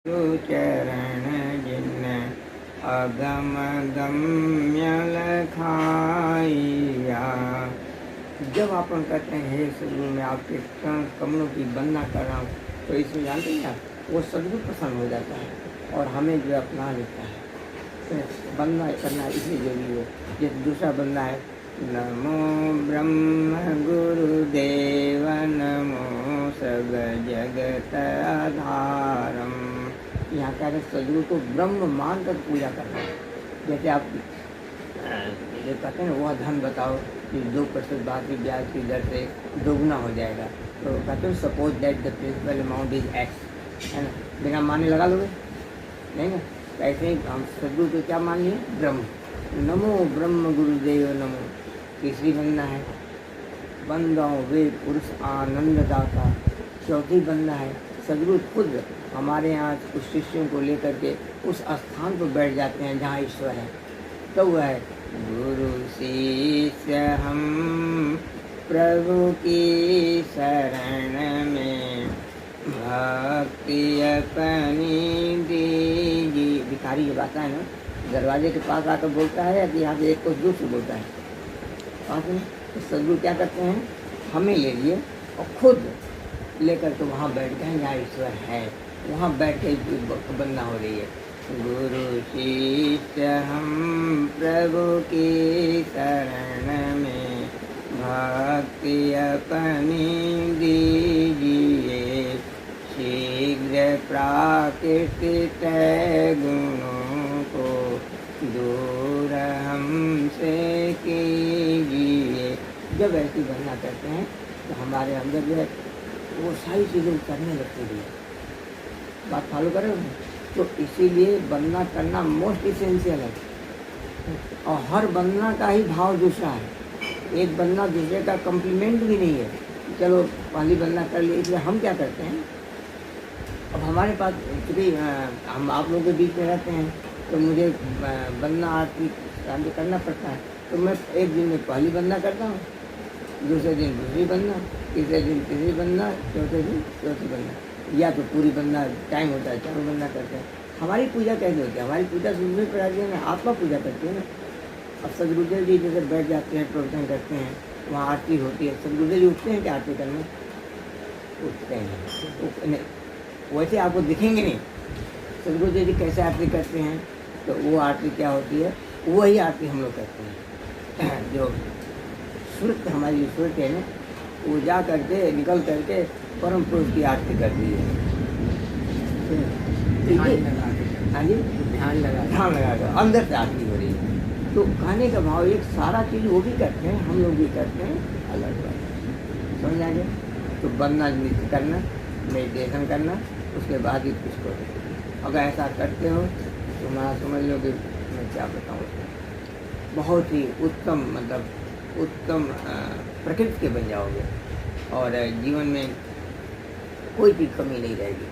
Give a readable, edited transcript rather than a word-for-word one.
चरण जिन अगम गम्य लखाइया। जब अपन कहते हैं हे सदगुरु मैं आपके कमलों की वंदना कर रहा हूँ, तो इसमें जानते हैं आप वो सदगुरु प्रसन्न हो जाता है और हमें जो अपना लेता है। तो वंदना करना इसलिए जरूरी है। जैसे दूसरा बंदा है, नमो ब्रह्म गुरुदेव नमो सब जगत आधारम। यहाँ कह रहे सदगुरु को ब्रह्म मान कर पूजा करना। जैसे आप जो कहते हैं वह धन बताओ कि 2% बाद की ब्याज की दर से दोगुना हो जाएगा, तो कहते हैं suppose that the principal amount is X, है ना, बिना माने लगा लोगे नहीं ना। ऐसे ही हम सदगुरु को क्या मान लिए, ब्रह्म। नमो ब्रह्म गुरुदेव नमो तीसरी वंदना है। वंदाओ वे पुरुष आनंददाता चौथी वंदना है। सदगुरु खुद हमारे यहाँ कुछ शिष्यों को लेकर के उस स्थान पर बैठ जाते हैं जहाँ ईश्वर है, तो वह है गुरु शिष्य हम प्रभु की शरण में भक्ति अपनी दीजिए। भिखारी जब आता है ना, दरवाजे के पास आकर बोलता है कि यहाँ से एक कुछ दूर से बोलता है पास में, तो सदगुरु क्या करते हैं, हमें ले लिए और खुद लेकर के वहाँ बैठ गए जहाँ ईश्वर है, वहाँ बैठ के वंदना हो रही है। गुरु शिष्य हम प्रभु की शरण में भक्ति अपनी दीजिए। शीघ्र प्राकृतिक गुणों को दूर हमसे कीजिए। जब ऐसी वंदना करते हैं तो हमारे अंदर जो है वो सारी चीज़ें करने लगती है। बात फॉलो करें, तो इसीलिए वंदना करना मोस्ट इसेंशियल है। और हर वंदना का ही भाव दूसरा है। एक वंदना दूसरे का कम्प्लीमेंट भी नहीं है। चलो पहली वंदना कर ली, इसलिए हम क्या करते हैं, अब हमारे पास चूँकि हम आप लोगों के बीच में रहते हैं, तो मुझे वंदना आरती शांति करना पड़ता है। तो मैं एक दिन में पहली वंदना करता हूँ, दूसरे दिन दूसरी वंदना, तीसरे दिन तीसरी वंदना, चौथे दिन चौथी वंदना, या तो पूरी वंदना टाइम होता है चारों वंदना करते हैं। हमारी पूजा कैसे होती है, हमारी पूजा सुनने पर आती है ना, आत्मा पूजा करती है ना। अब सदगुरुदेव जी जैसे बैठ जाते हैं, प्रवचन करते हैं, वहाँ आरती होती है, सदगुरुदेव जी उठते हैं क्या आरती करने, उठते हैं वैसे आपको दिखेंगे नहीं। सदगुरुदेव जी कैसे आरती करते हैं, तो वो आरती क्या होती है, वही आरती हम लोग करते हैं। जो श्रुत हमारी श्रुत है ना, वो जा करके निकल करके परम पुरुष की आरती करती है। हाँ जी, ध्यान लगा कर अंदर से आरती हो रही है। तो कहने का भाव एक सारा चीज़ वो भी करते हैं, हम लोग भी करते हैं, अलग अलग। समझ आ गया। तो वंदना करना, मेडिटेशन करना, उसके बाद ही कुछ करो। अगर ऐसा करते हो तो मैं समझ लो कि मैं क्या बताऊँ, बहुत ही उत्तम, मतलब उत्तम प्रकृति के बन जाओगे और जीवन में कोई भी कमी नहीं रहेगी।